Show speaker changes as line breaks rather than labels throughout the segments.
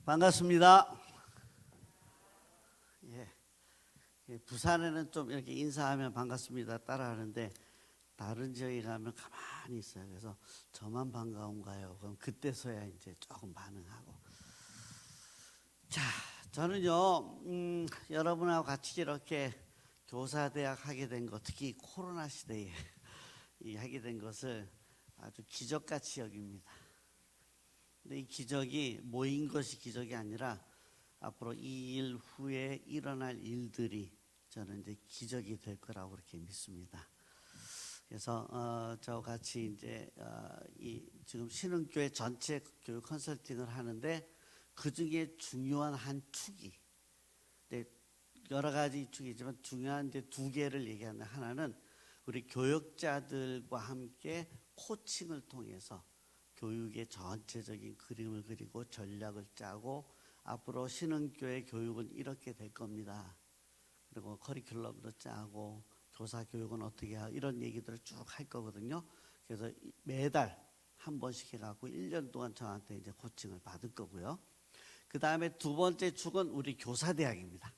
반갑습니다. 부산에는 좀 이렇게 인사하면 반갑습니다 따라하는데 다른 지역에 가면 가만히 있어요. 그래서 저만 반가운가요? 그럼 그때서야 이제 조금 반응하고. 자, 저는요 여러분하고 같이 이렇게 교사대학 하게 된 것, 특히 코로나 시대에 하게 된 것을 아주 기적같이 여깁니다. 근데 이 기적이 모인 것이 기적이 아니라 앞으로 이 일 후에 일어날 일들이 저는 이제 기적이 될 거라고 그렇게 믿습니다. 그래서 저와 같이 이제 이 지금 신흥교회 전체 교육 컨설팅을 하는데 그 중에 중요한 한 축이, 여러 가지 축이지만 중요한 이제 두 개를 얘기하는, 하나는 우리 교육자들과 함께 코칭을 통해서 교육의 전체적인 그림을 그리고 전략을 짜고 앞으로 신흥교회 교육은 이렇게 될 겁니다. 그리고 커리큘럼도 짜고 교사 교육은 어떻게 하고 이런 얘기들을 쭉 할 거거든요. 그래서 매달 한 번씩 해갖고 1년 동안 저한테 이제 코칭을 받을 거고요. 그 다음에 두 번째 축은 우리 교사대학입니다.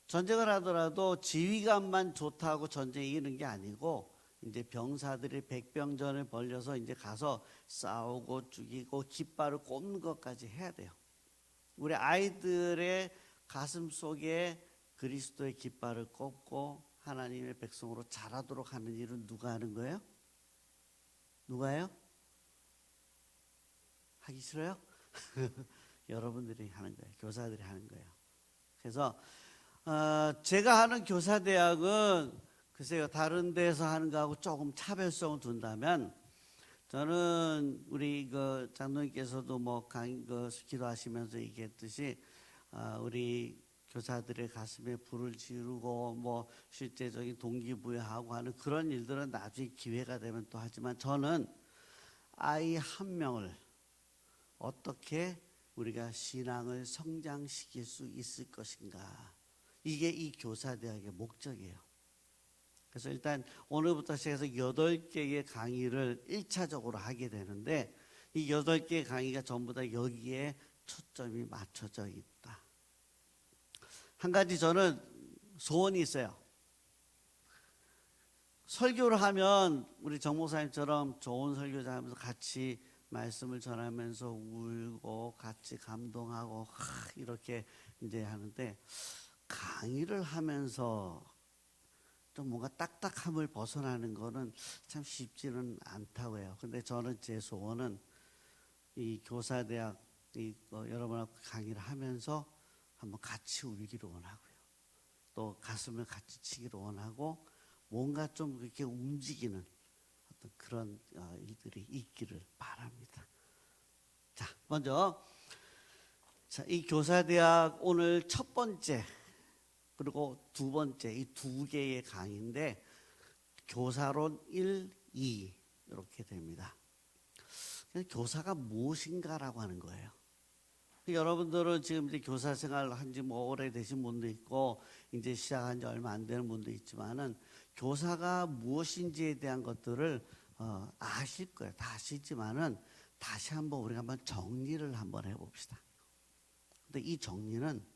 전쟁을 하더라도 지휘관만 좋다고 전쟁이 이기는 게 아니고 이제 병사들이 백병전을 벌려서 이제 가서 싸우고 죽이고 깃발을 꼽는 것까지 해야 돼요. 우리 아이들의 가슴 속에 그리스도의 깃발을 꼽고 하나님의 백성으로 자라도록 하는 일은 누가 하는 거예요? 누가 해요? 하기 싫어요? 여러분들이 하는 거예요. 교사들이 하는 거예요. 그래서 제가 하는 교사대학은 글쎄요, 다른 데서 하는 거하고 조금 차별성을 둔다면, 저는 우리 그 장로님께서도 뭐 기도하시면서 얘기했듯이 우리 교사들의 가슴에 불을 지르고 뭐 실제적인 동기부여하고 하는 그런 일들은 나중에 기회가 되면 또 하지만, 저는 아이 한 명을 어떻게 우리가 신앙을 성장시킬 수 있을 것인가, 이게 이 교사대학의 목적이에요. 그래서 일단 오늘부터 시작해서 8개의 강의를 1차적으로 하게 되는데, 이 8개의 강의가 전부 다 여기에 초점이 맞춰져 있다. 한 가지 저는 소원이 있어요. 설교를 하면 우리 정 목사님처럼 좋은 설교자 하면서 같이 말씀을 전하면서 울고 같이 감동하고 이렇게 이제 하는데, 강의를 하면서 좀 뭔가 딱딱함을 벗어나는 거는 참 쉽지는 않다고 해요. 근데 저는 제 소원은 이 교사대학 여러분하고 강의를 하면서 한번 같이 울기를 원하고요. 또 가슴을 같이 치기를 원하고 뭔가 좀 그렇게 움직이는 어떤 그런 일들이 있기를 바랍니다. 자, 먼저 이 교사대학 오늘 첫 번째 그리고 두 번째 이 두 개의 강의인데, 교사론 1, 2 이렇게 됩니다. 교사가 무엇인가라고 하는 거예요. 여러분들은 지금 이제 교사 생활 한지 뭐 오래되신 분도 있고 이제 시작한 지 얼마 안 되는 분도 있지만은, 교사가 무엇인지에 대한 것들을 아실 거예요. 다 아시지만은 다시 한번 우리가 한번 정리를 한번 해봅시다. 근데 이 정리는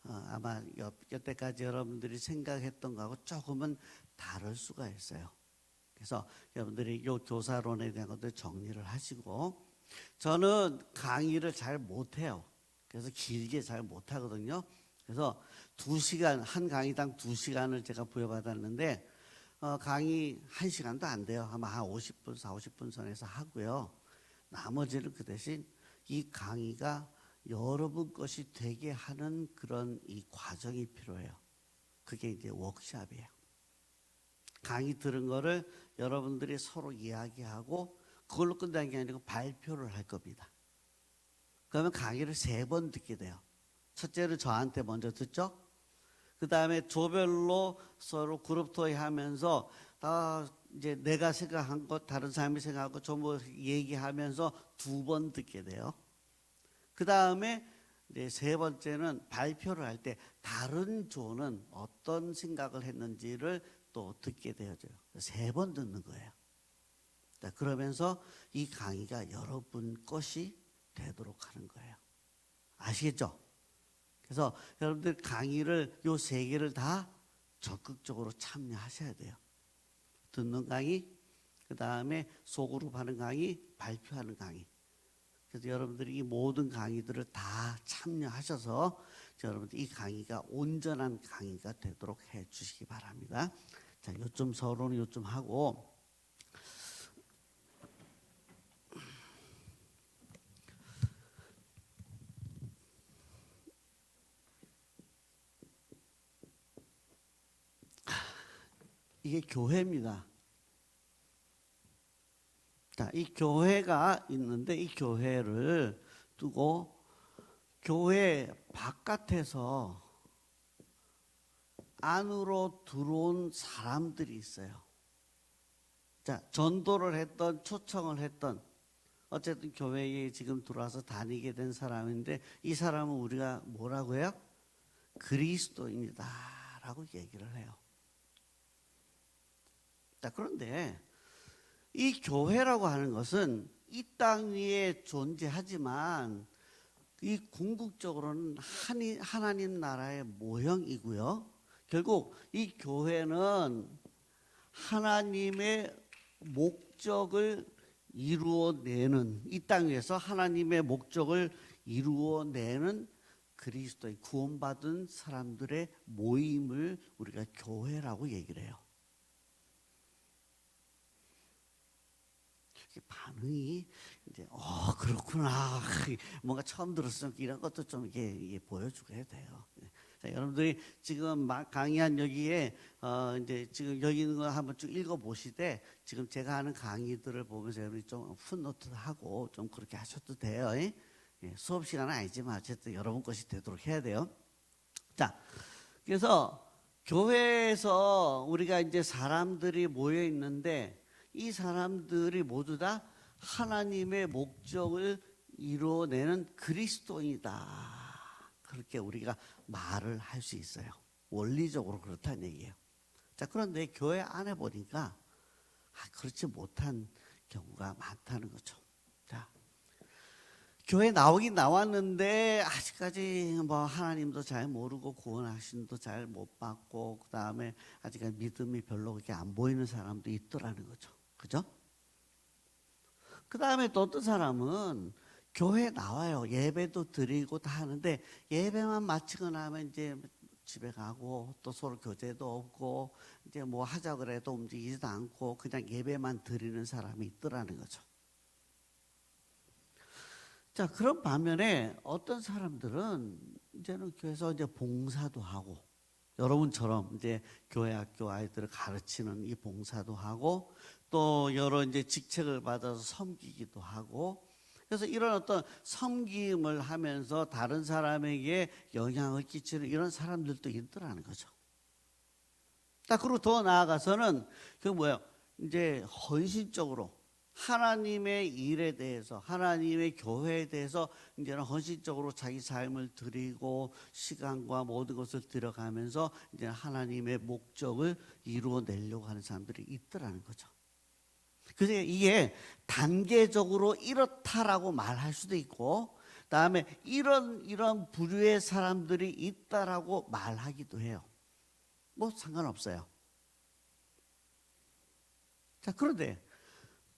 아마 여태까지 여러분들이 생각했던 거하고 조금은 다를 수가 있어요. 그래서 여러분들이 이 교사론에 대한 것들 정리를 하시고, 저는 강의를 잘 못해요. 그래서 길게 잘 못하거든요. 그래서 2시간, 한 강의당 2시간을 제가 부여받았는데 강의 1시간도 안 돼요. 아마 한 50분, 40, 50분 선에서 하고요. 나머지는 그 대신 이 강의가 여러분 것이 되게 하는 그런 이 과정이 필요해요. 그게 이제 워크숍이에요. 강의 들은 거를 여러분들이 서로 이야기하고 그걸로 끝나는 게 아니고 발표를 할 겁니다. 그러면 강의를 3번 듣게 돼요. 첫째는 저한테 먼저 듣죠. 그 다음에 조별로 서로 그룹 토의 하면서 이제 내가 생각한 것, 다른 사람이 생각한 것 전부 얘기하면서 2번 듣게 돼요. 그 다음에 이제 3번째는 발표를 할 때 다른 조는 어떤 생각을 했는지를 또 듣게 되어져요. 3번 듣는 거예요. 그러면서 이 강의가 여러분 것이 되도록 하는 거예요. 아시겠죠? 그래서 여러분들 강의를 요 세 개를 다 적극적으로 참여하셔야 돼요. 듣는 강의, 그 다음에 소그룹 하는 강의, 발표하는 강의. 그래서 여러분들이 이 모든 강의들을 다 참여하셔서 여러분들 이 강의가 온전한 강의가 되도록 해 주시기 바랍니다. 자, 요점 서론은 요점 하고, 이게 교회입니다. 자, 이 교회가 있는데 이 교회를 두고 교회 바깥에서 안으로 들어온 사람들이 있어요. 자, 전도를 했던, 초청을 했던, 어쨌든 교회에 지금 들어와서 다니게 된 사람인데 이 사람은 우리가 뭐라고 해요? 그리스도인이다 라고 얘기를 해요. 자, 그런데 이 교회라고 하는 것은 이 땅 위에 존재하지만 이 궁극적으로는 하나님 나라의 모형이고요. 결국 이 교회는 하나님의 목적을 이루어내는, 이 땅 위에서 하나님의 목적을 이루어내는 그리스도의 구원받은 사람들의 모임을 우리가 교회라고 얘기를 해요. 반응이 이제 그렇구나, 뭔가 처음 들었으면 이런 것도 좀 이게 보여주게 돼요. 자, 여러분들이 지금 강의한 여기에 이제 지금 여기 있는 거 한번 쭉 읽어보시되 지금 제가 하는 강의들을 보면서 여러분이 좀 풋노트 하고 좀 그렇게 하셔도 돼요. 수업 시간은 아니지만 어쨌든 여러분 것이 되도록 해야 돼요. 자, 그래서 교회에서 우리가 이제 사람들이 모여 있는데 이 사람들이 모두 다 하나님의 목적을 이루어내는 그리스도인이다. 그렇게 우리가 말을 할 수 있어요. 원리적으로 그렇다는 얘기예요. 자, 그런데 교회 안에 보니까 그렇지 못한 경우가 많다는 거죠. 자, 교회 나오긴 나왔는데 아직까지 뭐 하나님도 잘 모르고 구원하심도 잘 못 받고 그 다음에 아직까지 믿음이 별로 그렇게 안 보이는 사람도 있더라는 거죠. 그죠? 그 다음에 또 어떤 사람은 교회 나와요. 예배도 드리고 다 하는데 예배만 마치고 나면 이제 집에 가고 또 서로 교제도 없고 이제 뭐 하자 그래도 움직이지도 않고 그냥 예배만 드리는 사람이 있더라는 거죠. 자, 그런 반면에 어떤 사람들은 이제는 교회에서 이제 봉사도 하고 여러분처럼 이제 교회 학교 아이들을 가르치는 이 봉사도 하고 또 여러 이제 직책을 받아서 섬기기도 하고 그래서 이런 어떤 섬김을 하면서 다른 사람에게 영향을 끼치는 이런 사람들도 있더라는 거죠. 딱 그리고 더 나아가서는 그 뭐예요? 이제 헌신적으로 하나님의 일에 대해서 하나님의 교회에 대해서 이제는 헌신적으로 자기 삶을 드리고 시간과 모든 것을 들여가면서 이제 하나님의 목적을 이루어내려고 하는 사람들이 있더라는 거죠. 그래서 이게 단계적으로 이렇다라고 말할 수도 있고 그다음에 이런 부류의 사람들이 있다라고 말하기도 해요. 뭐 상관없어요. 자, 그런데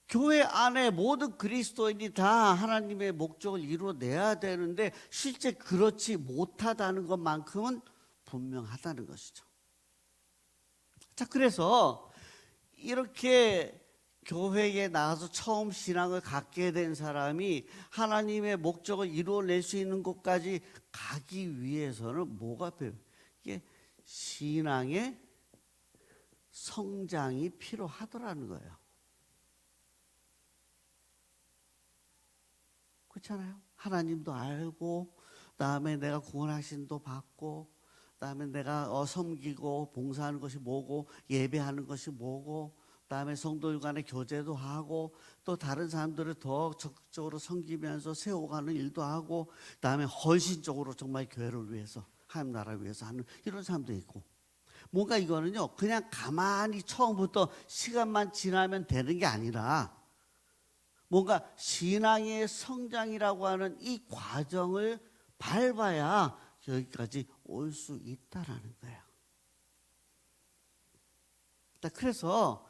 교회 안에 모든 그리스도인이 다 하나님의 목적을 이루어내야 되는데 실제 그렇지 못하다는 것만큼은 분명하다는 것이죠. 자, 그래서 이렇게 교회에 나와서 처음 신앙을 갖게 된 사람이 하나님의 목적을 이루어낼 수 있는 곳까지 가기 위해서는 뭐가 필요해요? 이게 신앙의 성장이 필요하더라는 거예요. 그렇잖아요. 하나님도 알고 그다음에 내가 구원하심도 받고 그다음에 내가 섬기고 봉사하는 것이 뭐고 예배하는 것이 뭐고 그다음에 성도들 간의 교제도 하고 또 다른 사람들을 더 적극적으로 섬기면서 세워가는 일도 하고 그다음에 헌신적으로 정말 교회를 위해서 하나님 나라를 위해서 하는 이런 사람도 있고 뭔가 이거는요 그냥 가만히 처음부터 시간만 지나면 되는 게 아니라 뭔가 신앙의 성장이라고 하는 이 과정을 밟아야 여기까지 올 수 있다라는 거예요. 그래서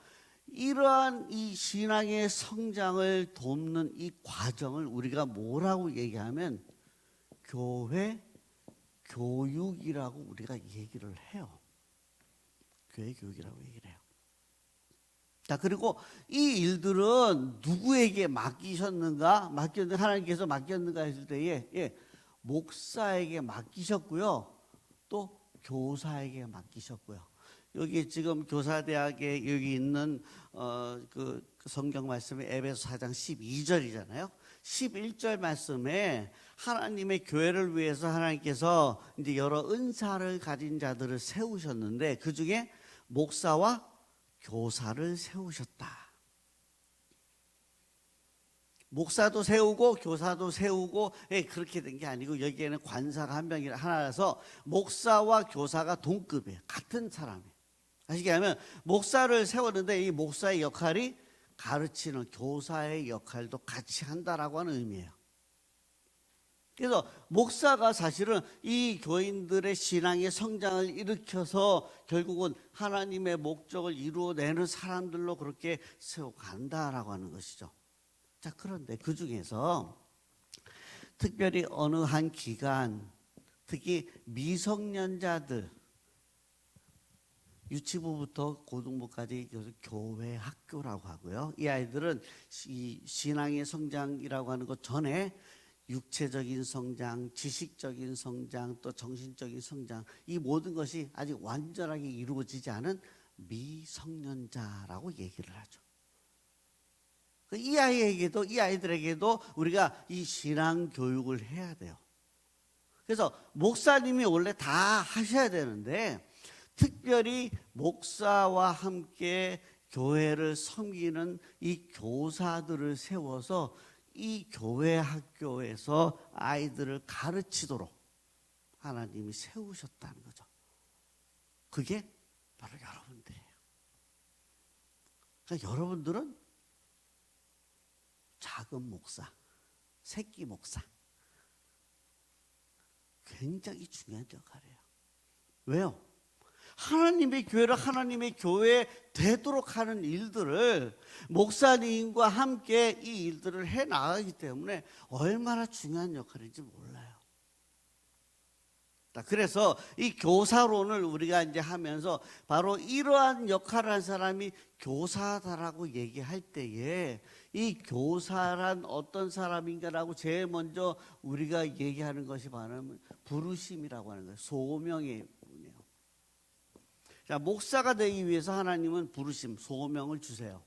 이러한 이 신앙의 성장을 돕는 이 과정을 우리가 뭐라고 얘기하면 교회 교육이라고 우리가 얘기를 해요. 교회 교육이라고 얘기를 해요. 자, 그리고 이 일들은 누구에게 맡기셨는가? 하나님께서 맡겼는가 했을 때에 목사에게 맡기셨고요. 또 교사에게 맡기셨고요. 여기 지금 교사대학에 여기 있는 그 성경 말씀이 에베소 4장 12절이잖아요. 11절 말씀에 하나님의 교회를 위해서 하나님께서 이제 여러 은사를 가진 자들을 세우셨는데 그 중에 목사와 교사를 세우셨다. 목사도 세우고 교사도 세우고 그렇게 된 게 아니고 여기에는 관사가 한 명이 하나라서 목사와 교사가 동급이에요. 같은 사람이에요. 아시게 하면 목사를 세웠는데 이 목사의 역할이 가르치는 교사의 역할도 같이 한다라고 하는 의미예요. 그래서 목사가 사실은 이 교인들의 신앙의 성장을 일으켜서 결국은 하나님의 목적을 이루어내는 사람들로 그렇게 세워간다라고 하는 것이죠. 자, 그런데 그 중에서 특별히 어느 한 기간, 특히 미성년자들, 유치부부터 고등부까지 교회 학교라고 하고요. 이 아이들은 이 신앙의 성장이라고 하는 것 전에 육체적인 성장, 지식적인 성장, 또 정신적인 성장, 이 모든 것이 아직 완전하게 이루어지지 않은 미성년자라고 얘기를 하죠. 이 아이들에게도 우리가 이 신앙 교육을 해야 돼요. 그래서 목사님이 원래 다 하셔야 되는데 특별히 목사와 함께 교회를 섬기는 이 교사들을 세워서 이 교회 학교에서 아이들을 가르치도록 하나님이 세우셨다는 거죠. 그게 바로 여러분들이에요. 그러니까 여러분들은 작은 목사, 새끼 목사, 굉장히 중요한 역할이에요. 왜요? 하나님의 교회를 하나님의 교회에 되도록 하는 일들을 목사님과 함께 이 일들을 해 나가기 때문에 얼마나 중요한 역할인지 몰라요. 그래서 이 교사론을 우리가 이제 하면서 바로 이러한 역할을 한 사람이 교사다라고 얘기할 때에 이 교사란 어떤 사람인가라고 제일 먼저 우리가 얘기하는 것이 바로 부르심이라고 하는 거예요. 소명의 분이에요. 자, 목사가 되기 위해서 하나님은 부르심, 소명을 주세요.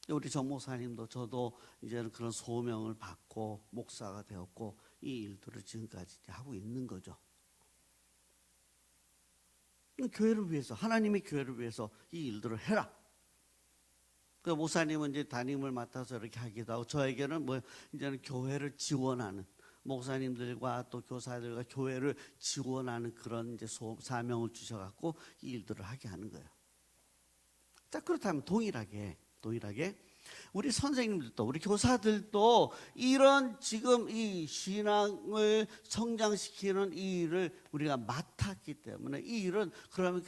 우리 정 목사님도 저도 이제는 그런 소명을 받고 목사가 되었고 이 일들을 지금까지 하고 있는 거죠. 교회를 위해서, 하나님의 교회를 위해서 이 일들을 해라. 그 목사님은 이제 담임을 맡아서 이렇게 하기도 하고 저에게는 이제는 교회를 지원하는 목사님들과 또 교사들과 교회를 지원하는 그런 이제 사명을 주셔갖고 이 일들을 하게 하는 거예요. 자, 그렇다면 동일하게 우리 선생님들도 우리 교사들도 이런 지금 이 신앙을 성장시키는 이 일을 우리가 맡았기 때문에 이 일은 그러면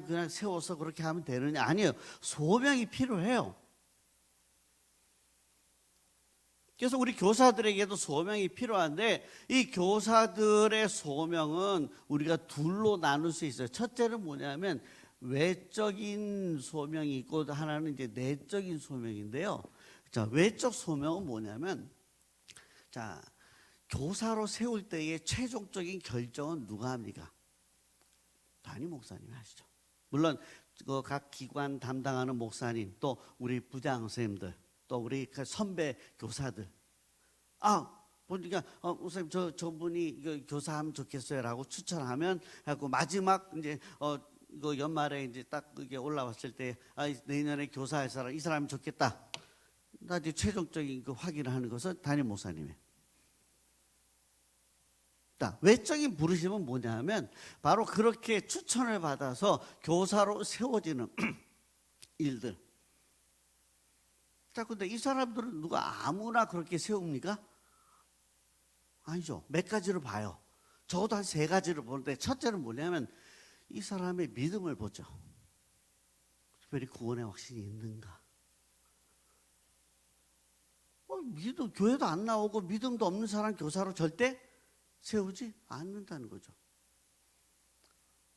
그냥 세워서 그렇게 하면 되느냐? 아니에요. 소명이 필요해요. 그래서 우리 교사들에게도 소명이 필요한데 이 교사들의 소명은 우리가 둘로 나눌 수 있어요. 첫째는 뭐냐면 외적인 소명이 있고 하나는 이제 내적인 소명인데요. 자, 외적 소명은 뭐냐면 자, 교사로 세울 때의 최종적인 결정은 누가 합니까? 담임 목사님이 하시죠. 물론 각 기관 담당하는 목사님, 또 우리 부장 선생님들, 또 우리 선배 교사들, 보니까 목사님 저분이 교사하면 좋겠어요라고 추천하면 하고 마지막 이제 이거 연말에 이제 딱 그게 올라왔을 때 내년에 교사할 사람 이 사람이 좋겠다. 나중에 최종적인 그 확인을 하는 것은 담임 목사님이에요. 외적인 부르심은 뭐냐면 바로 그렇게 추천을 받아서 교사로 세워지는 일들. 자, 근데 이 사람들은 누가 아무나 그렇게 세웁니까? 아니죠. 몇 가지로 봐요. 적어도 한 세 가지를 보는데, 첫째는 뭐냐면 이 사람의 믿음을 보죠. 특별히 구원의 확신이 있는가? 믿음, 교회도 안 나오고 믿음도 없는 사람 교사로 절대 세우지 않는다는 거죠.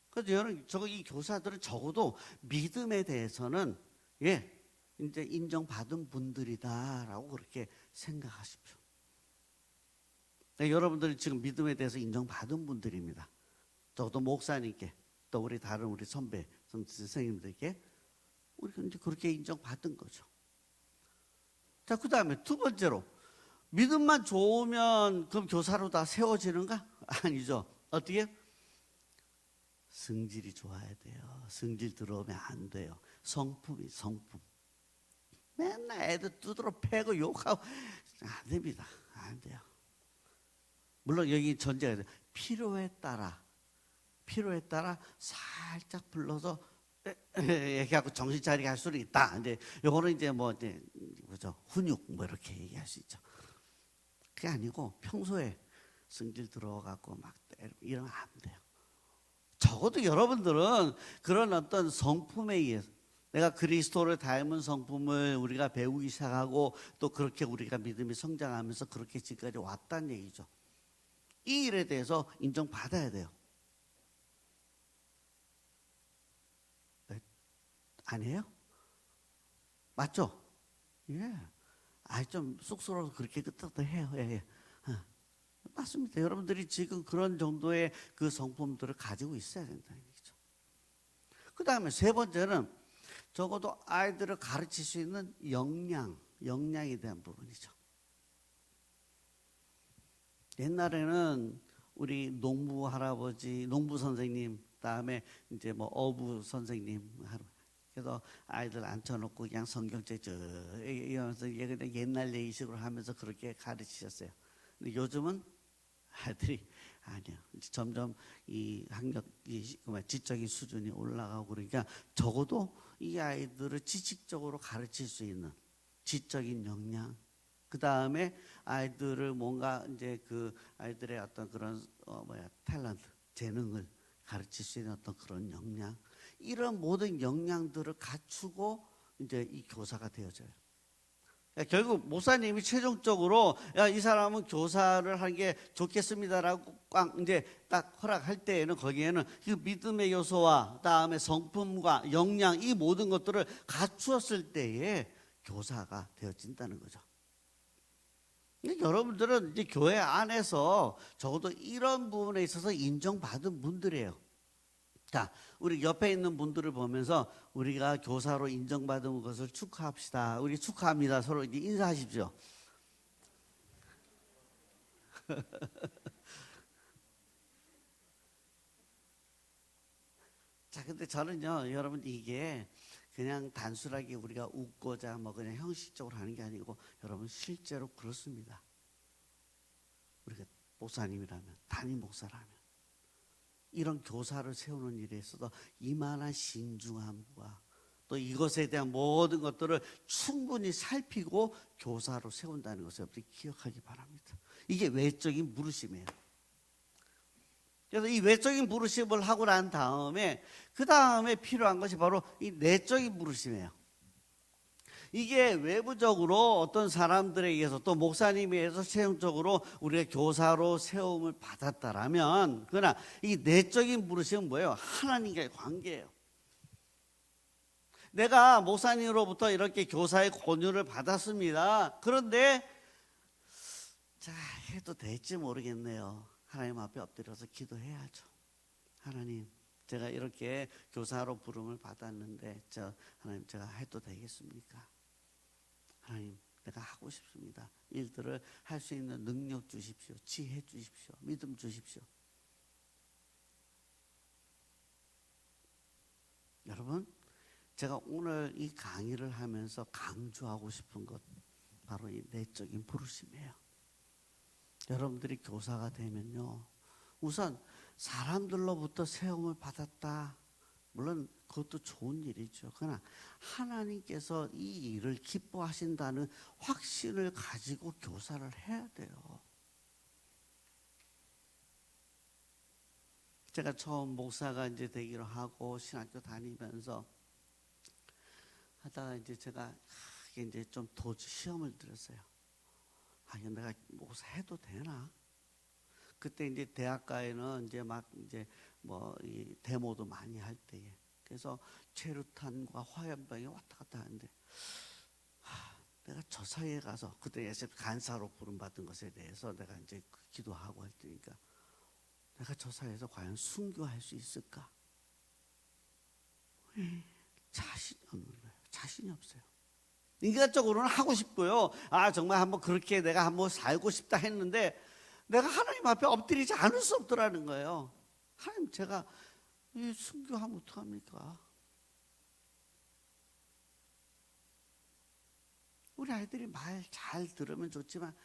그래서 여러분, 이 교사들은 적어도 믿음에 대해서는 이제 인정받은 분들이다라고 그렇게 생각하십시오. 네, 여러분들이 지금 믿음에 대해서 인정받은 분들입니다. 적어도 목사님께, 또 우리 다른 우리 선배, 선생님들께 우리가 이제 그렇게 인정받은 거죠. 자, 그 다음에 두 번째로, 믿음만 좋으면 그럼 교사로 다 세워지는가? 아니죠. 어떻게? 성질이 좋아야 돼요. 성질 들어오면 안 돼요. 성품이 성품. 맨날 애들 두드러 패고 욕하고 안 됩니다. 안 돼요. 물론 여기 전제가 돼요. 필요에 따라 살짝 불러서 얘기하고 정신 차리게 할 수는 있다. 이제 요거는 이제 뭐 이제 그죠, 훈육 뭐 이렇게 얘기할 수 있죠. 그게 아니고 평소에 성질 들어가고 막 이러면 안 돼요. 적어도 여러분들은 그런 어떤 성품에 의해서 내가 그리스도를 닮은 성품을 우리가 배우기 시작하고 또 그렇게 우리가 믿음이 성장하면서 그렇게 지금까지 왔다는 얘기죠. 이 일에 대해서 인정받아야 돼요. 아니에요? 맞죠? 예. 좀 쑥스러워서 그렇게 끄떡해요. 예. 맞습니다. 여러분들이 지금 그런 정도의 그 성품들을 가지고 있어야 된다는 얘기죠. 그 다음에 세 번째는 적어도 아이들을 가르칠 수 있는 역량에 대한 부분이죠. 옛날에는 우리 농부 할아버지, 농부 선생님, 다음에 이제 뭐 어부 선생님, 그래서 아이들 앉혀놓고 그냥 성경책 이러면서 그냥 옛날 예식으로 하면서 그렇게 가르치셨어요. 근데 요즘은 아이들이 아니요. 점점 이 학력, 지적인 수준이 올라가고 그러니까 적어도 이 아이들을 지식적으로 가르칠 수 있는 지적인 역량, 그 다음에 아이들을 뭔가 이제 그 아이들의 어떤 그런 탤런트, 재능을 가르칠 수 있는 어떤 그런 역량, 이런 모든 역량들을 갖추고 이제 이 교사가 되어져요. 결국 목사님이 최종적으로 이 사람은 교사를 하는 게 좋겠습니다라고 꽉 이제 딱 허락할 때에는 거기에는 그 믿음의 요소와 다음에 성품과 역량, 이 모든 것들을 갖추었을 때에 교사가 되어진다는 거죠. 여러분들은 이제 교회 안에서 적어도 이런 부분에 있어서 인정받은 분들이에요. 자, 우리 옆에 있는 분들을 보면서 우리가 교사로 인정받은 것을 축하합시다. 우리 축하합니다. 서로 이제 인사하십시오. 자, 근데 저는요, 여러분, 이게 그냥 단순하게 우리가 웃고자 뭐 그냥 형식적으로 하는 게 아니고, 여러분, 실제로 그렇습니다. 우리가 목사님이라면, 담임 목사라면, 이런 교사를 세우는 일에 있어서 이만한 신중함과 또 이것에 대한 모든 것들을 충분히 살피고 교사로 세운다는 것을 여러분들이 기억하기 바랍니다. 이게 외적인 부르심이에요. 그래서 이 외적인 부르심을 하고 난 다음에 그 다음에 필요한 것이 바로 이 내적인 부르심이에요. 이게 외부적으로 어떤 사람들에 의해서 또 목사님에 의해서 최종적으로 우리가 교사로 세움을 받았다라면, 그러나 이 내적인 부르심은 뭐예요? 하나님과의 관계예요. 내가 목사님으로부터 이렇게 교사의 권유를 받았습니다. 그런데 자, 해도 될지 모르겠네요. 하나님 앞에 엎드려서 기도해야죠. 하나님, 제가 이렇게 교사로 부름을 받았는데 하나님, 제가 해도 되겠습니까? 하나님, 내가 하고 싶습니다. 일들을 할 수 있는 능력 주십시오. 지혜 주십시오. 믿음 주십시오. 여러분, 제가 오늘 이 강의를 하면서 강조하고 싶은 것, 바로 이 내적인 부르심이에요. 여러분들이 교사가 되면요, 우선 사람들로부터 세움을 받았다. 물론 그것도 좋은 일이죠. 그러나 하나님께서 이 일을 기뻐하신다는 확신을 가지고 교사를 해야 돼요. 제가 처음 목사가 이제 되기로 하고 신학교 다니면서 하다가 이제 제가 이제 좀 도저히 시험을 들었어요. 이거 내가 목사 해도 되나? 그때 이제 대학가에는 이제 막 이제 뭐 이 데모도 많이 할 때에 그래서 최루탄과 화염병이 왔다 갔다 하는데 내가 저 사이에 가서 그때 SF 간사로 부름받은 것에 대해서 내가 이제 기도하고 할 테니까 내가 저 사이에서 과연 순교할 수 있을까? 자신이 없는 거예요. 자신이 없어요. 인간적으로는 하고 싶고요. 정말 한번 그렇게 내가 한번 살고 싶다 했는데 내가 하나님 앞에 엎드리지 않을 수 없더라는 거예요. 하나님, 제가 이 순교하면 어떡합니까? 우리 아이들이 말 잘 들으면 좋지만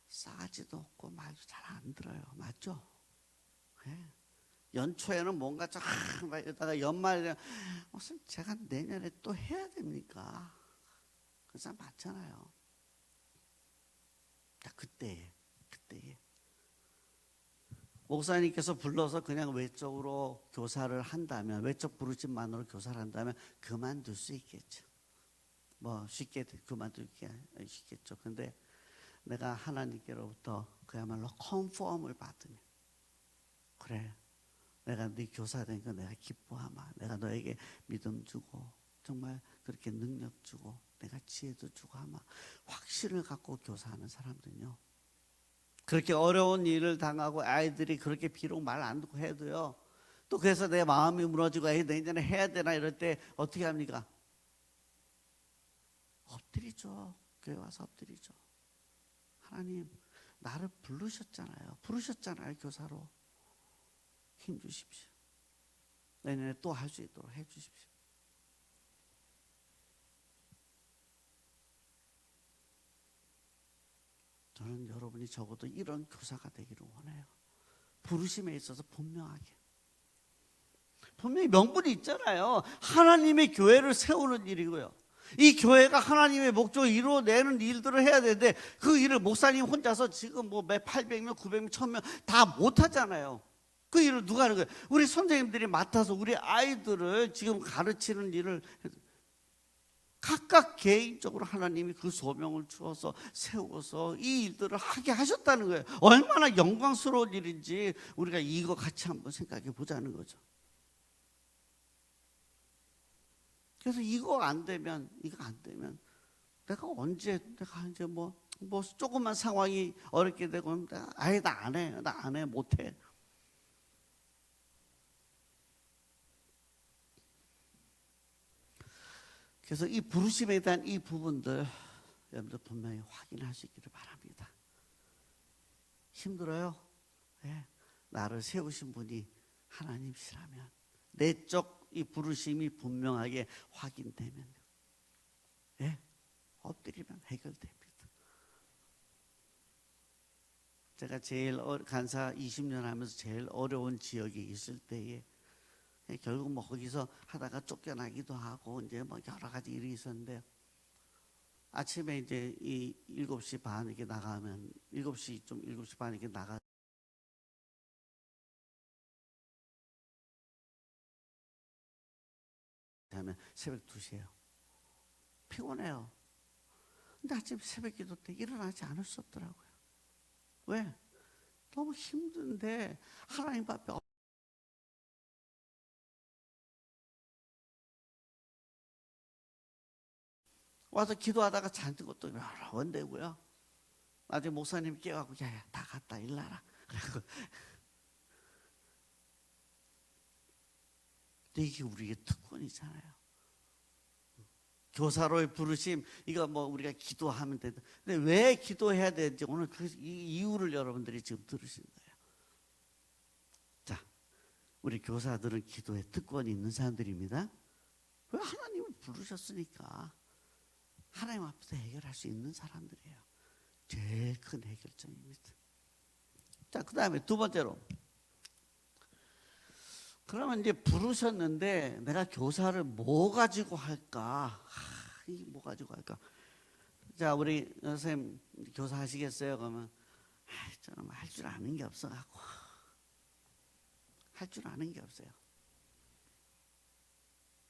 싸가지도 없고 말도 잘 안 들어요. 맞죠? 네. 연초에는 뭔가 좀 막 이러다가 연말에 무슨 제가 내년에 또 해야 됩니까? 그 사람 많잖아요. 그때에 목사님께서 불러서 그냥 외적으로 교사를 한다면, 외적 부르심만으로 교사를 한다면 그만둘 수 있겠죠. 뭐 쉽게 그만두기 쉽겠죠. 근데 내가 하나님께로부터 그야말로 컨펌을 받으면, 그래, 내가 네 교사 된 거 내가 기뻐하마. 내가 너에게 믿음 주고 정말 그렇게 능력 주고 내가 지혜도 주고 하마. 확신을 갖고 교사하는 사람들은요, 그렇게 어려운 일을 당하고 아이들이 그렇게 비록 말 안 듣고 해도요, 또 그래서 내 마음이 무너지고 내년에 해야 되나 이럴 때 어떻게 합니까? 엎드리죠. 교회 와서 엎드리죠. 하나님, 나를 부르셨잖아요. 교사로. 힘 주십시오. 내년에 또 할 수 있도록 해 주십시오. 저는 여러분이 적어도 이런 교사가 되기를 원해요. 부르심에 있어서 분명히 명분이 있잖아요. 하나님의 교회를 세우는 일이고요. 이 교회가 하나님의 목적을 이루어내는 일들을 해야 되는데 그 일을 목사님 혼자서 지금 뭐 몇 800명, 900명, 1000명 다 못하잖아요. 그 일을 누가 하는 거예요? 우리 선생님들이 맡아서 우리 아이들을 지금 가르치는 일을 각각 개인적으로 하나님이 그 소명을 주어서 세워서 이 일들을 하게 하셨다는 거예요. 얼마나 영광스러운 일인지 우리가 이거 같이 한번 생각해 보자는 거죠. 그래서 이거 안 되면 내가 언제 내가 이제 뭐 조금만 상황이 어렵게 되고 나 안 해 못해. 그래서 이 부르심에 대한 이 부분들 여러분들 분명히 확인하시기를 바랍니다. 힘들어요? 네. 나를 세우신 분이 하나님이시라면, 내적 이 부르심이 분명하게 확인되면, 네. 엎드리면 해결됩니다. 제가 제일 간사 20년 하면서 제일 어려운 지역에 있을 때에 결국 뭐 거기서 하다가 쫓겨나기도 하고 이제 뭐 여러 가지 일이 있었는데, 아침에 이제 이 7시 반 이렇게 나가면 7시 반 이렇게 나가 하면 새벽 2시예요. 피곤해요. 근데 아침 새벽 기도 때 일어나지 않을 수 없더라고요. 왜? 너무 힘든데 하나님 앞에 와서 기도하다가 잔뜩 것도 여러 번 되고요. 나중에 목사님 깨워갖고 야야 다 갔다 일나라. 그리고 근데 이게 우리의 특권이잖아요. 교사로의 부르심, 이거 뭐 우리가 기도하면 된다. 근데 왜 기도해야 되는지 오늘 이 이유를 여러분들이 지금 들으신 거예요. 자, 우리 교사들은 기도에 특권이 있는 사람들입니다. 왜? 하나님을 부르셨으니까 하나님 앞에서 해결할 수 있는 사람들이에요. 제일 큰 해결점입니다. 자, 그 다음에 두 번째로 그러면 이제 부르셨는데 내가 교사를 뭐 가지고 할까? 뭐 가지고 할까? 자, 우리 선생님 교사 하시겠어요? 그러면 저는 할 줄 아는 게 없어갖고 할 줄 아는 게 없어요.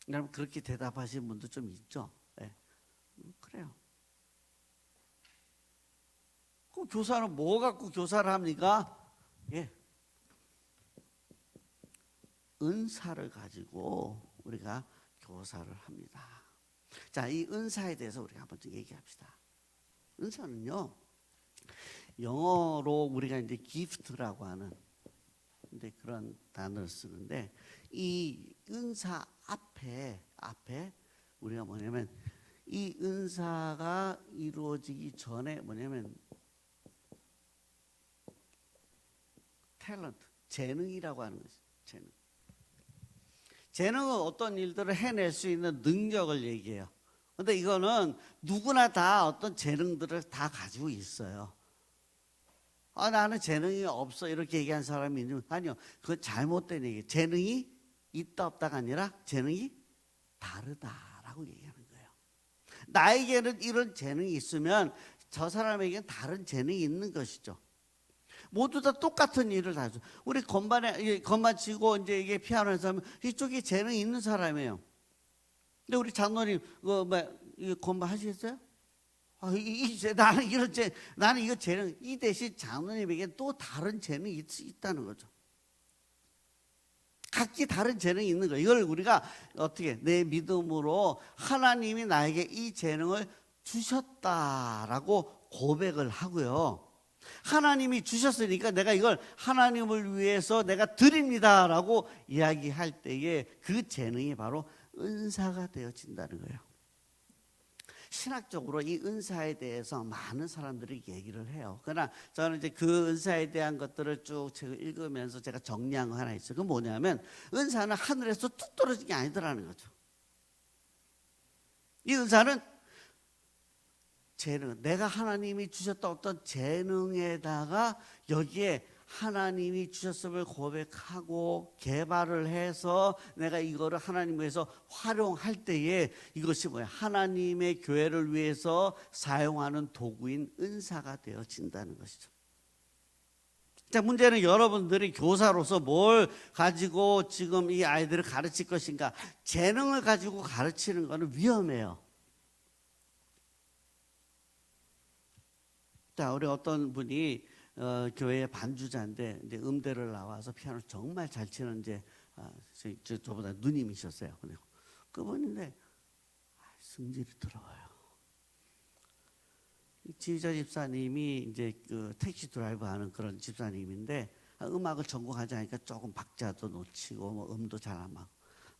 여러분 그렇게 대답하시는 분도 좀 있죠. 네. 그래요. 그 교사는 뭐 갖고 교사를 합니까? 예. 은사를 가지고 우리가 교사를 합니다. 자, 이 은사에 대해서 우리가 한번 좀 얘기합시다. 은사는요, 영어로 우리가 이제 gift라고 하는 이제 그런 단어를 쓰는데, 이 은사 앞에 우리가 뭐냐면 이 은사가 이루어지기 전에 뭐냐면 탤런트, 재능이라고 하는 거죠. 재능은 어떤 일들을 해낼 수 있는 능력을 얘기해요. 근데 이거는 누구나 다 어떤 재능들을 다 가지고 있어요. 나는 재능이 없어 이렇게 얘기한 사람이 있는, 아니요, 그건 잘못된 얘기예요. 재능이 있다 없다가 아니라 재능이 다르다라고 얘기하는 거예요. 나에게는 이런 재능이 있으면 저 사람에게는 다른 재능이 있는 것이죠. 모두 다 똑같은 일을 다 하죠. 우리 건반 치고 이제 이게 피아노 연습하면 이쪽에 재능이 있는 사람이에요. 근데 우리 장로님 이거 건반 하시겠어요? 나는 이거 재능, 이 대신 장로님에게 또 다른 재능이 있다는 거죠. 각기 다른 재능이 있는 거예요. 이걸 우리가 어떻게 내 믿음으로 하나님이 나에게 이 재능을 주셨다라고 고백을 하고요. 하나님이 주셨으니까 내가 이걸 하나님을 위해서 내가 드립니다라고 이야기할 때에 그 재능이 바로 은사가 되어진다는 거예요. 신학적으로 이 은사에 대해서 많은 사람들이 얘기를 해요. 그러나 저는 이제 그 은사에 대한 것들을 쭉 제가 읽으면서 제가 정리한 거 하나 있어요. 그건 뭐냐면 은사는 하늘에서 뚝 떨어진 게 아니더라는 거죠. 이 은사는 재능, 내가 하나님이 주셨던 어떤 재능에다가 여기에 하나님이 주셨음을 고백하고 개발을 해서 내가 이거를 하나님 위해서 활용할 때에 이것이 뭐야? 하나님의 교회를 위해서 사용하는 도구인 은사가 되어진다는 것이죠. 자, 문제는 여러분들이 교사로서 뭘 가지고 지금 이 아이들을 가르칠 것인가? 재능을 가지고 가르치는 것은 위험해요. 자, 우리 어떤 분이 교회 반주자인데 이제 음대를 나와서 피아노 정말 잘 치는 이제 저보다 누님이셨어요. 그분인데 성질이 더러워요. 지휘자 집사님이 이제 그 택시 드라이브 하는 그런 집사님인데 음악을 전공하지 않으니까 조금 박자도 놓치고 뭐 음도 잘 안 맞고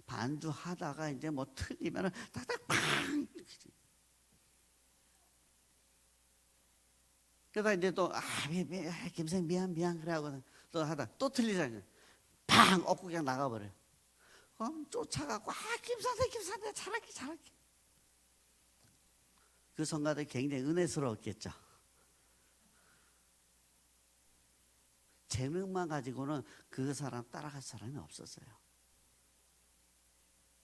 반주하다가 이제 뭐 틀리면은 딱딱 팡. 그러다 이제 또 김선생 미안 그래 하고 또 하다 또 틀리잖아요. 팡 엎고 그냥 나가버려요. 그럼 쫓아가고 김선생 잘할게. 그 성가대 굉장히 은혜스러웠겠죠. 재능만 가지고는 그 사람 따라갈 사람이 없었어요.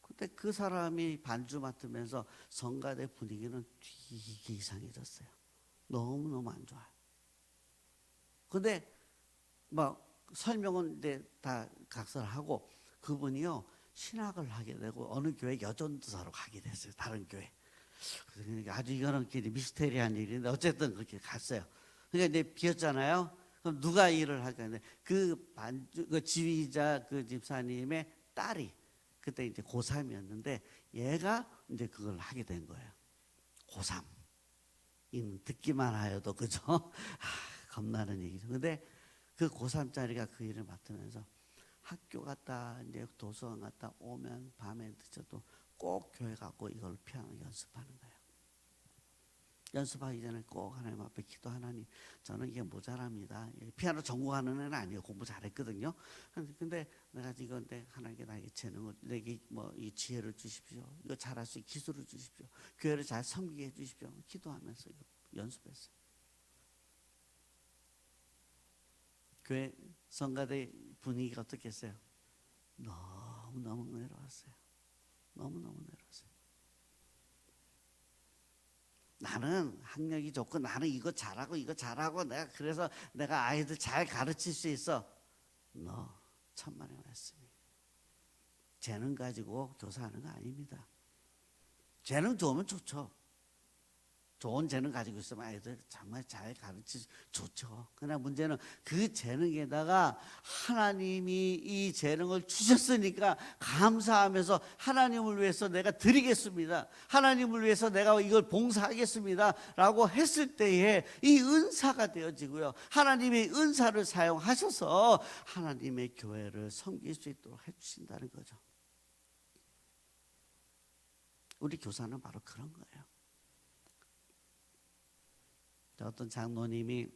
근데 그 사람이 반주 맡으면서 성가대 분위기는 되게 이상해졌어요. 너무너무 안 좋아요. 근데 막 설명은 이제 다 각설하고 그분이요 신학을 하게 되고 어느 교회 여전도사로 가게 됐어요. 다른 교회. 그러니까 아주 이거는 미스테리한 일인데 어쨌든 그렇게 갔어요. 그러니까 이제 비었잖아요. 그럼 누가 일을 할까 했는데 그 지휘자 그 집사님의 딸이 그때 이제 고3이었는데 얘가 이제 그걸 하게 된 거예요. 고3. 듣기만 하여도 그죠? 겁나는 얘기죠. 근데 그 고3짜리가 그 일을 맡으면서 학교 갔다 이제 도서관 갔다 오면 밤에 늦어도 꼭 교회 가고 이걸 피아노 연습하는 거예요. 연습하기 전에 꼭 하나님 앞에 기도, 하나님 저는 이게 모자랍니다. 피아노 전공하는 애는 아니에요. 공부 잘했거든요. 근데 내가 이건데 하나님께 나에게 재능을, 내게 뭐 이 지혜를 주십시오. 이거 잘할 수 있는 기술을 주십시오. 교회를 잘 섬기게 해주십시오. 기도하면서 이거 연습했어요. 교회 성가대 분위기가 어떻겠어요? 너무너무 외로웠어요. 너무너무 외로웠어요. 나는 학력이 좋고 나는 이거 잘하고 내가 그래서 내가 아이들 잘 가르칠 수 있어. 너 천만의 말씀이. 재능 가지고 교사하는 거 아닙니다. 재능 좋으면 좋죠. 좋은 재능 가지고 있으면 아이들 정말 잘 가르치 좋죠. 그러나 문제는 그 재능에다가 하나님이 이 재능을 주셨으니까 감사하면서 하나님을 위해서 내가 드리겠습니다. 하나님을 위해서 내가 이걸 봉사하겠습니다. 라고 했을 때에 이 은사가 되어지고요. 하나님의 은사를 사용하셔서 하나님의 교회를 섬길 수 있도록 해주신다는 거죠. 우리 교사는 바로 그런 거예요. 어떤 장로님이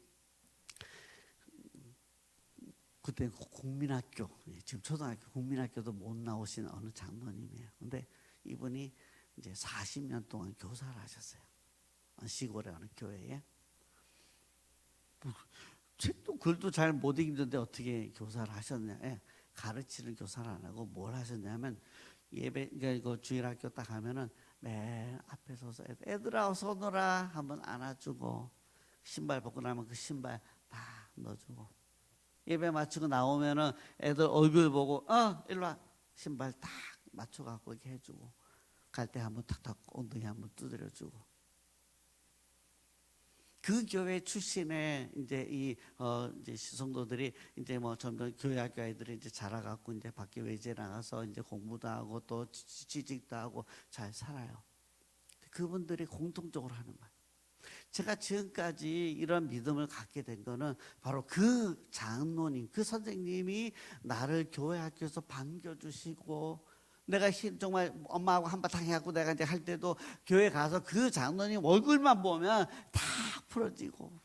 그때 국민학교, 지금 초등학교 국민학교도 못 나오신 어느 장로님이에요. 근데 이분이 이제 40년 동안 교사를 하셨어요. 시골에 어느 교회에. 책도 글도 잘 못 읽는데 어떻게 교사를 하셨냐? 가르치는 교사를 안 하고 뭘 하셨냐면 예배, 그러니까 주일학교 딱 가면은 맨 앞에 서서 애들아 어서 오너라 한번 안아주고 신발 벗고 나면 그 신발 다 넣어주고 예배 마치고 나오면은 애들 얼굴 보고 일로 와 신발 딱 맞춰갖고 이렇게 해주고 갈 때 한번 탁탁 엉덩이 한번 두드려주고 그 교회 출신의 이제 이제 성도들이 이제 뭐 점점 교회 학교 아이들이 이제 자라갖고 이제 밖에 외제 나가서 이제 공부도 하고 또 취직도 하고 잘 살아요. 그분들이 공통적으로 하는 말. 제가 지금까지 이런 믿음을 갖게 된 거는 바로 그 장로님, 그 선생님이 나를 교회 학교에서 반겨주시고 내가 정말 엄마하고 한바탕 해갖고 내가 이제 할 때도 교회 가서 그 장로님 얼굴만 보면 다 풀어지고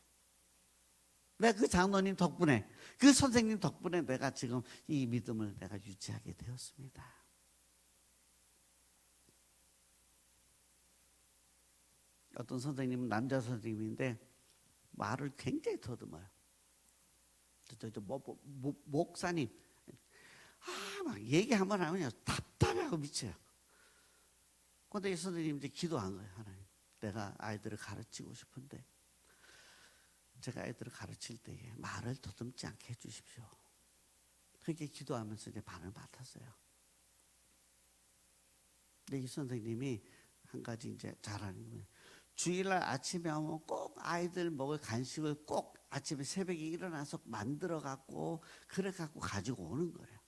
내가 그 장로님 덕분에 그 선생님 덕분에 내가 지금 이 믿음을 내가 유지하게 되었습니다. 어떤 선생님은 남자 선생님인데 말을 굉장히 더듬어요. 목사님 막 얘기 한번 하면 답답하고 미쳐요. 그런데 이 선생님이 이제 기도한 거예요. 하나님, 내가 아이들을 가르치고 싶은데 제가 아이들을 가르칠 때에 말을 더듬지 않게 해주십시오. 그렇게 기도하면서 이제 반을 받았어요. 근데 이 선생님이 한 가지 이제 잘하는 거예요. 주일날 아침에 오면 꼭 아이들 먹을 간식을 꼭 아침에 새벽에 일어나서 만들어 갖고 그래 갖고 가지고 오는 거예요.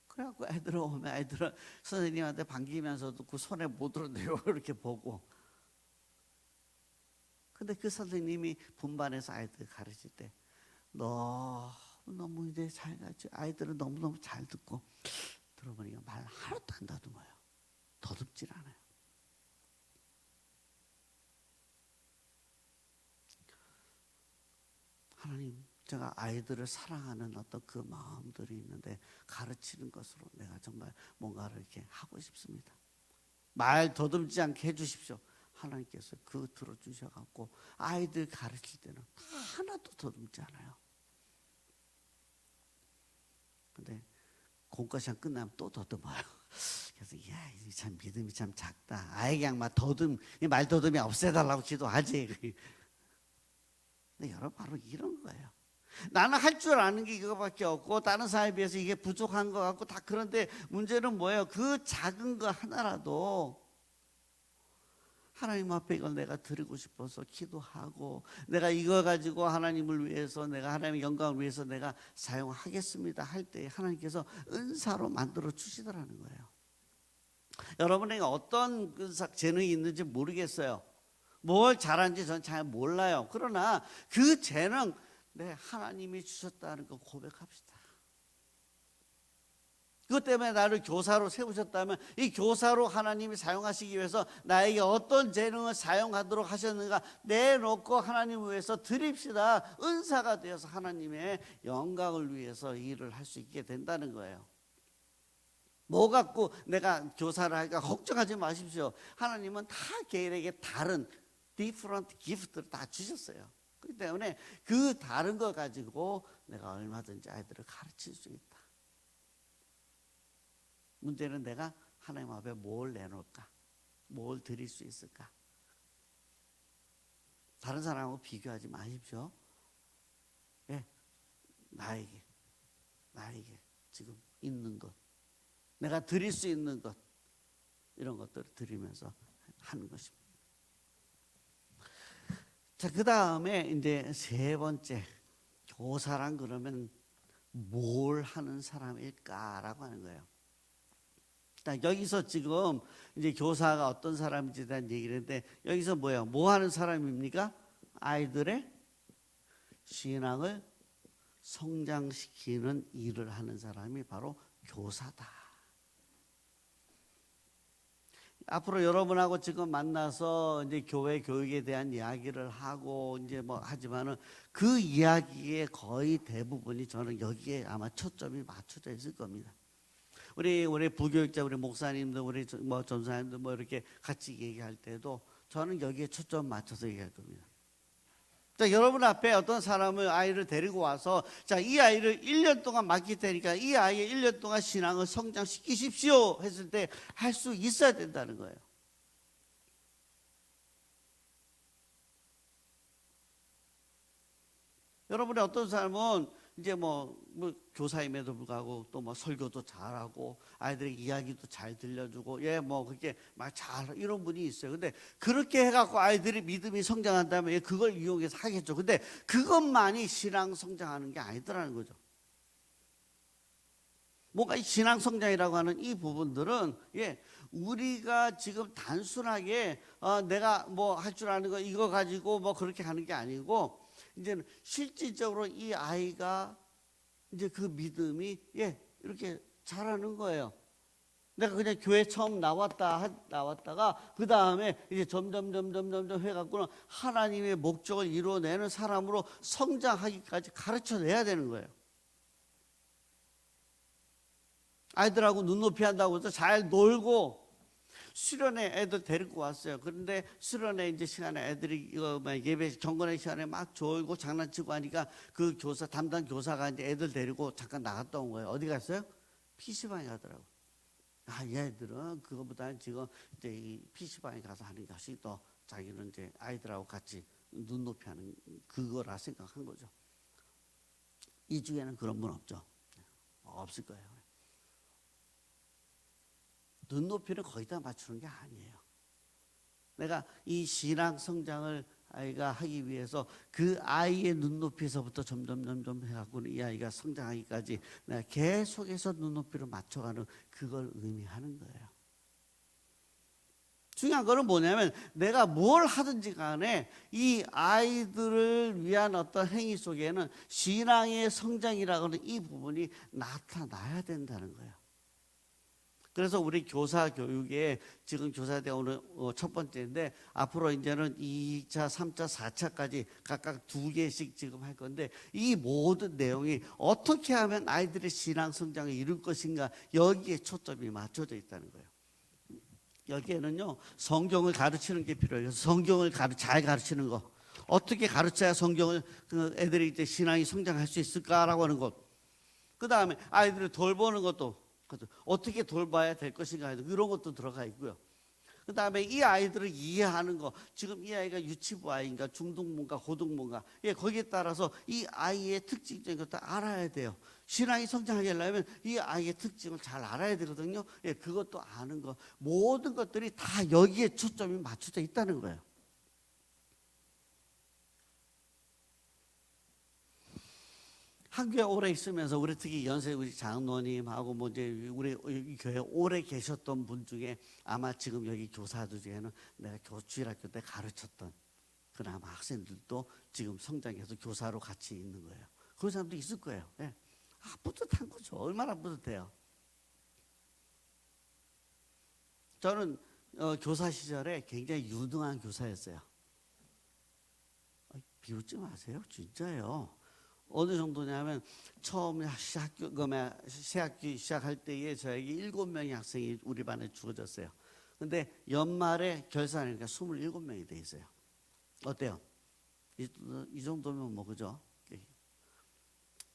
그래 갖고 애들 오면 애들은 선생님한테 반기면서도 그 손에 못 들어내고 이렇게 보고. 근데 그 선생님이 분반해서 아이들 가르칠 때 너무 이제 잘 가르쳐 아이들은 너무너무 잘 듣고 들어보니까 말 하나도 안 다듬어요. 더듬질 않아요. 하나님, 제가 아이들을 사랑하는 어떤 그 마음들이 있는데 가르치는 것으로 내가 정말 뭔가를 이렇게 하고 싶습니다. 말 더듬지 않게 해주십시오. 하나님께서 그 들어주셔갖고 아이들 가르칠 때는 하나도 더듬지 않아요. 근데 공과시험 끝나면 또 더듬어요. 그래서 참 믿음이 참 작다. 아이가 그냥 말 더듬이 없애달라고 기도하지. 근데 여러분 바로 이런 거예요. 나는 할 줄 아는 게 이거밖에 없고 다른 사람에 비해서 이게 부족한 것 같고 다 그런데 문제는 뭐예요? 그 작은 거 하나라도 하나님 앞에 이걸 내가 드리고 싶어서 기도하고 내가 이거 가지고 하나님을 위해서 내가 하나님의 영광을 위해서 내가 사용하겠습니다 할 때 하나님께서 은사로 만들어 주시더라는 거예요. 여러분에게 어떤 재능이 있는지 모르겠어요. 뭘 잘하는지 전 잘 몰라요. 그러나 그 재능 하나님이 주셨다는 거 고백합시다. 그것 때문에 나를 교사로 세우셨다면 이 교사로 하나님이 사용하시기 위해서 나에게 어떤 재능을 사용하도록 하셨는가 내놓고 하나님을 위해서 드립시다. 은사가 되어서 하나님의 영광을 위해서 일을 할 수 있게 된다는 거예요. 뭐 갖고 내가 교사를 할까 걱정하지 마십시오. 하나님은 다 개인에게 다른 different gift를 다 주셨어요. 그렇기 때문에 그 다른 거 가지고 내가 얼마든지 아이들을 가르칠 수 있다. 문제는 내가 하나님 앞에 뭘 내놓을까? 뭘 드릴 수 있을까? 다른 사람하고 비교하지 마십시오. 예, 나에게 지금 있는 것, 내가 드릴 수 있는 것, 이런 것들을 드리면서 하는 것입니다. 자, 그 다음에 이제 세 번째, 교사란 그러면 뭘 하는 사람일까라고 하는 거예요. 여기서 지금 이제 교사가 어떤 사람인지에 대한 얘기를 했는데, 여기서 뭐예요? 뭐 하는 사람입니까? 아이들의 신앙을 성장시키는 일을 하는 사람이 바로 교사다. 앞으로 여러분하고 지금 만나서 이제 교회 교육에 대한 이야기를 하고 이제 뭐 하지만은 그 이야기의 거의 대부분이 저는 여기에 아마 초점이 맞춰져 있을 겁니다. 우리 부교육자, 우리 목사님들, 우리 뭐 전사님들 뭐 이렇게 같이 얘기할 때도 저는 여기에 초점 맞춰서 얘기할 겁니다. 자, 여러분 앞에 어떤 사람을 아이를 데리고 와서 자, 이 아이를 1년 동안 맡길 테니까 이 아이의 1년 동안 신앙을 성장시키십시오 했을 때 할 수 있어야 된다는 거예요. 여러분의 어떤 사람은 이제 뭐 교사임에도 불구하고 또 뭐 설교도 잘하고 아이들의 이야기도 잘 들려주고 예 뭐 그렇게 막 잘 이런 분이 있어요. 근데 그렇게 해갖고 아이들이 믿음이 성장한다면 그걸 이용해서 하겠죠. 근데 그것만이 신앙 성장하는 게 아니더라는 거죠. 뭔가 이 신앙 성장이라고 하는 이 부분들은 예 우리가 지금 단순하게 내가 뭐 할 줄 아는 거 이거 가지고 뭐 그렇게 하는 게 아니고 이제는 실질적으로 이 아이가 이제 그 믿음이 예 이렇게 자라는 거예요. 내가 그냥 교회 처음 나왔다가 그 다음에 이제 점점 해갖고는 하나님의 목적을 이루어내는 사람으로 성장하기까지 가르쳐내야 되는 거예요. 아이들하고 눈높이 한다고 해서 잘 놀고 수련회 애들 데리고 왔어요. 그런데 수련회 이제 시간에 애들이 예배 경건의 시간에 막 졸고 장난치고 하니까 그 교사 담당 교사가 이제 애들 데리고 잠깐 나갔다 온 거예요. 어디 갔어요? PC방에 가더라고. 아, 얘들은 그거보다는 지금 이제 이 PC방에 가서 하는 것이 더 자기는 이제 아이들하고 같이 눈높이 하는 그거라 생각한 거죠. 이 중에는 그런 분 없죠. 없을 거예요. 눈높이를 거기다 맞추는 게 아니에요. 내가 이 신앙 성장을 아이가 하기 위해서 그 아이의 눈높이에서부터 점점 해갖고는 이 아이가 성장하기까지 내가 계속해서 눈높이를 맞춰가는 그걸 의미하는 거예요. 중요한 거는 뭐냐면 내가 뭘 하든지 간에 이 아이들을 위한 어떤 행위 속에는 신앙의 성장이라고 하는 이 부분이 나타나야 된다는 거예요. 그래서 우리 교사 교육에 지금 교사대학 오늘 첫 번째인데 앞으로 이제는 2차, 3차, 4차까지 각각 2개씩 지금 할 건데 이 모든 내용이 어떻게 하면 아이들의 신앙 성장을 이룰 것인가 여기에 초점이 맞춰져 있다는 거예요. 여기에는요 성경을 가르치는 게 필요해요. 성경을 잘 가르치는 거 어떻게 가르쳐야 성경을 애들이 이제 신앙이 성장할 수 있을까라고 하는 것. 그 다음에 아이들을 돌보는 것도 어떻게 돌봐야 될 것인가 이런 것도 들어가 있고요. 그 다음에 이 아이들을 이해하는 거 지금 이 아이가 유치부 아이인가 중등부인가 고등부인가 예 거기에 따라서 이 아이의 특징적인 것도 알아야 돼요. 신앙이 성장하게 하려면 이 아이의 특징을 잘 알아야 되거든요. 예 그것도 아는 거 모든 것들이 다 여기에 초점이 맞춰져 있다는 거예요. 한교회 오래 있으면서 우리 특히 연세 우리 장로님하고 뭐 이제 우리 교회 오래 계셨던 분 중에 아마 지금 여기 교사들 중에는 내가 주일학교 때 가르쳤던 그나마 학생들도 지금 성장해서 교사로 같이 있는 거예요. 그런 사람도 있을 거예요. 예. 아, 뿌듯한 거죠. 얼마나 뿌듯해요. 저는 교사 시절에 굉장히 유능한 교사였어요. 비웃지 마세요. 진짜예요. 어느 정도냐면 처음 새학기 시작할 때에 저에게 7명의 학생이 우리 반에 주어졌어요. 근데 연말에 결산하니까 27명이 돼 있어요. 어때요? 이 정도면 뭐 그죠?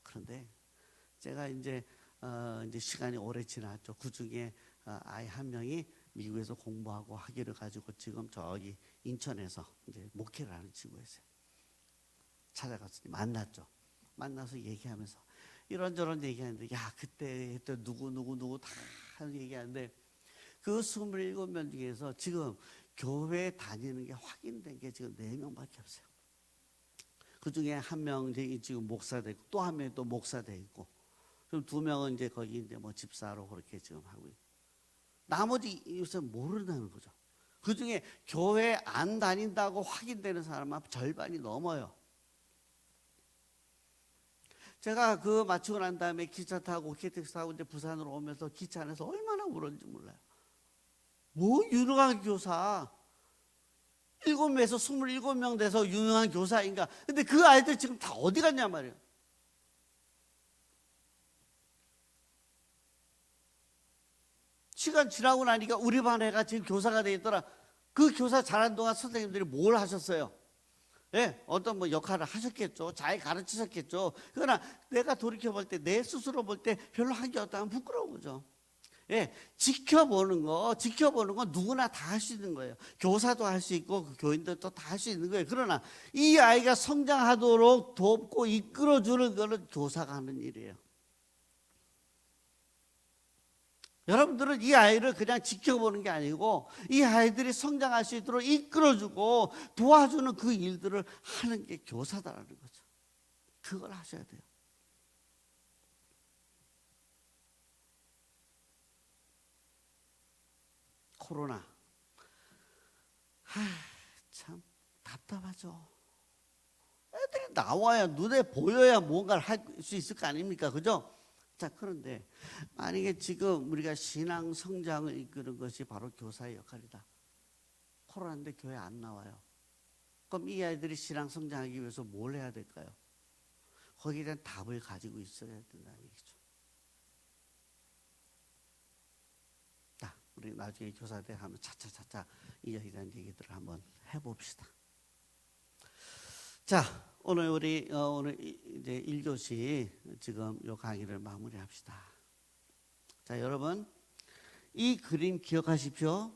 그런데 제가 이제 이제 시간이 오래 지났죠. 그 중에 아이 한 명이 미국에서 공부하고 학위를 가지고 지금 저기 인천에서 이제 목회를 하는 친구였어요. 찾아가서 만났죠. 만나서 얘기하면서 이런저런 얘기하는데, 야, 그때 누구 다 얘기하는데, 그 27명 중에서 지금 교회 다니는 게 확인된 게 지금 4명밖에 없어요. 그 중에 한 명 이제 지금 목사 되고, 또 한 명이 또 목사 돼 있고, 그럼 2명은 이제 거기 이제 뭐 집사로 그렇게 지금 하고 있고, 나머지 요새 모른다는 거죠. 그 중에 교회 안 다닌다고 확인되는 사람은 절반이 넘어요. 제가 그 마치고 난 다음에 기차 타고 KTX 타고 이제 부산으로 오면서 기차 안에서 얼마나 울었는지 몰라요. 뭐 유능한 교사, 7명에서 27명 돼서 유능한 교사인가? 근데 그 아이들 지금 다 어디 갔냐 말이에요. 시간 지나고 나니까 우리 반 애가 지금 교사가 돼 있더라. 그 교사 잘한 동안 선생님들이 뭘 하셨어요? 예, 어떤 뭐 역할을 하셨겠죠. 잘 가르치셨겠죠. 그러나 내가 돌이켜볼 때, 내 스스로 볼 때 별로 한 게 없다면 부끄러운 거죠. 예, 지켜보는 거 누구나 다 할 수 있는 거예요. 교사도 할 수 있고 그 교인들도 다 할 수 있는 거예요. 그러나 이 아이가 성장하도록 돕고 이끌어주는 거는 교사가 하는 일이에요. 여러분들은 이 아이를 그냥 지켜보는 게 아니고 이 아이들이 성장할 수 있도록 이끌어주고 도와주는 그 일들을 하는 게 교사다라는 거죠. 그걸 하셔야 돼요. 코로나, 참 답답하죠. 애들이 나와야, 눈에 보여야 뭔가를 할 수 있을 거 아닙니까? 그죠? 자, 그런데 만약에 지금 우리가 신앙 성장을 이끄는 것이 바로 교사의 역할이다. 코로나인데 교회 안 나와요. 그럼 이 아이들이 신앙 성장하기 위해서 뭘 해야 될까요? 거기에 대한 답을 가지고 있어야 된다는 얘기죠. 자, 우리 나중에 교사대 하면 차차차차 이에 대한 얘기들을 한번 해봅시다. 자, 오늘 우리 오늘 이제 1교시 지금 요 강의를 마무리합시다. 자, 여러분 이 그림 기억하십시오.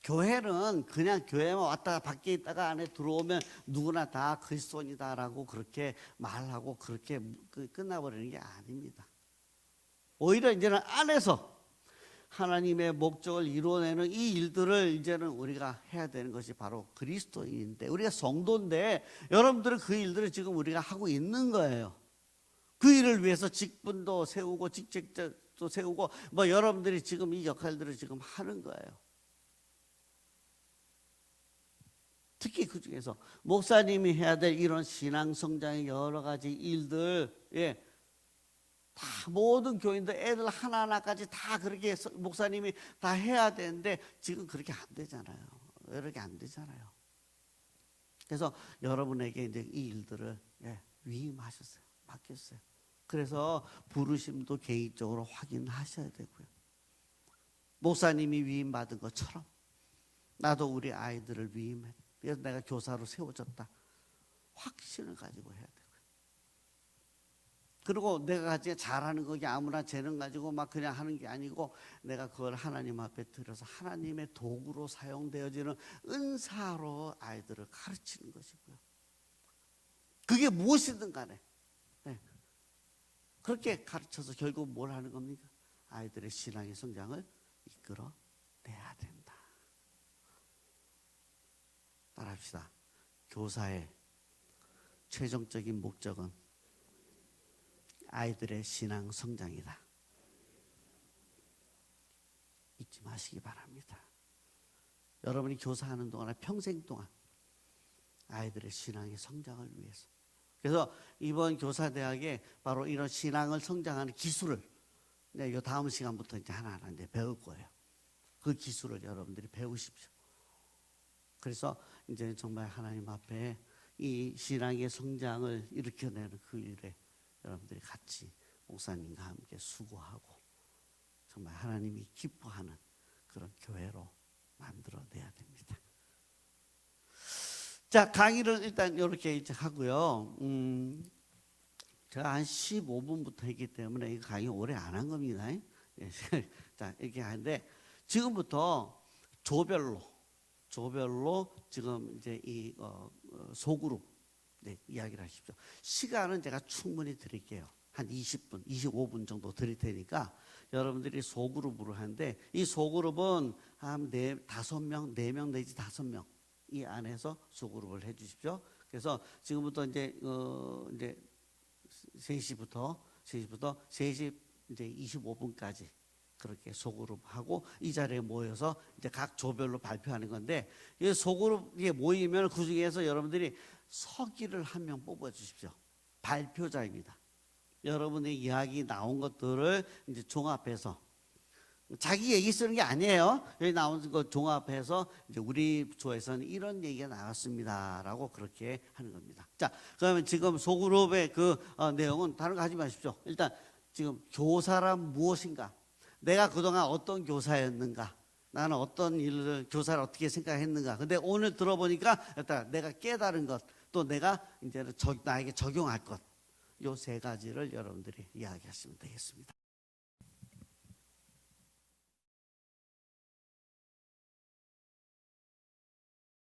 교회는 그냥 교회만 왔다가 밖에 있다가 안에 들어오면 누구나 다 그리스도인이다라고 그렇게 말하고 그렇게 끝나버리는 게 아닙니다. 오히려 이제는 안에서 하나님의 목적을 이루어내는 이 일들을 이제는 우리가 해야 되는 것이 바로 그리스도인인데, 우리가 성도인데 여러분들은 그 일들을 지금 우리가 하고 있는 거예요. 그 일을 위해서 직분도 세우고 직책도 세우고 뭐 여러분들이 지금 이 역할들을 지금 하는 거예요. 특히 그 중에서 목사님이 해야 될 이런 신앙 성장의 여러 가지 일들, 예, 다 모든 교인들 애들 하나하나까지 다 그렇게 목사님이 다 해야 되는데 지금 그렇게 안 되잖아요. 이렇게 안 되잖아요. 그래서 여러분에게 이제 이 일들을 위임하셨어요. 맡겼어요. 그래서 부르심도 개인적으로 확인하셔야 되고요. 목사님이 위임받은 것처럼 나도 우리 아이들을 위임해. 그래서 내가 교사로 세워졌다. 확신을 가지고 해야 돼요. 그리고 내가 가지고 잘하는 거기 아무나 재능 가지고 막 그냥 하는 게 아니고 내가 그걸 하나님 앞에 들여서 하나님의 도구로 사용되어지는 은사로 아이들을 가르치는 것이고요. 그게 무엇이든 간에 그렇게 가르쳐서 결국 뭘 하는 겁니까? 아이들의 신앙의 성장을 이끌어내야 된다. 따라합시다. 교사의 최종적인 목적은 아이들의 신앙 성장이다. 잊지 마시기 바랍니다. 여러분이 교사하는 동안 평생 동안 아이들의 신앙의 성장을 위해서. 그래서 이번 교사대학에 바로 이런 신앙을 성장하는 기술을 이 다음 시간부터 이제 하나하나 이제 배울 거예요. 그 기술을 여러분들이 배우십시오. 그래서 이제 정말 하나님 앞에 이 신앙의 성장을 일으켜내는 그 일에 여러분들이 같이 목사님과 함께 수고하고 정말 하나님이 기뻐하는 그런 교회로 만들어내야 됩니다. 자, 강의를 일단 이렇게 이제 하고요. 제가 한 15분부터 했기 때문에 이 강의 오래 안 한 겁니다. 예. 자, 이렇게 하는데 지금부터 조별로 지금 이제 이 소그룹 이야기를 하십시오. 시간은 제가 충분히 드릴게요. 한 20분, 25분 정도 드릴 테니까 여러분들이 소그룹으로 하는데 이 소그룹은 한 5명, 4명 내지 5명 이 안에서 소그룹을 해 주십시오. 그래서 지금부터 이제 3시부터 3시 이제 25분까지 그렇게 소그룹하고 이 자리에 모여서 이제 각 조별로 발표하는 건데 이 소그룹에 모이면 그 중에서 여러분들이 서기를 한 명 뽑아 주십시오. 발표자입니다. 여러분의 이야기 나온 것들을 이제 종합해서 자기 얘기 쓰는 게 아니에요. 여기 나온 거 종합해서 이제 우리 조에서는 이런 얘기가 나왔습니다라고 그렇게 하는 겁니다. 자, 그러면 지금 소그룹의 그 내용은 다른 거 하지 마십시오. 일단 지금 교사란 무엇인가? 내가 그동안 어떤 교사였는가? 나는 어떤 일을 교사를 어떻게 생각했는가? 근데 오늘 들어보니까 일단 내가 깨달은 것, 또 내가 이제 나에게 적용할 것, 요 3가지를 여러분들이 이야기하시면 되겠습니다.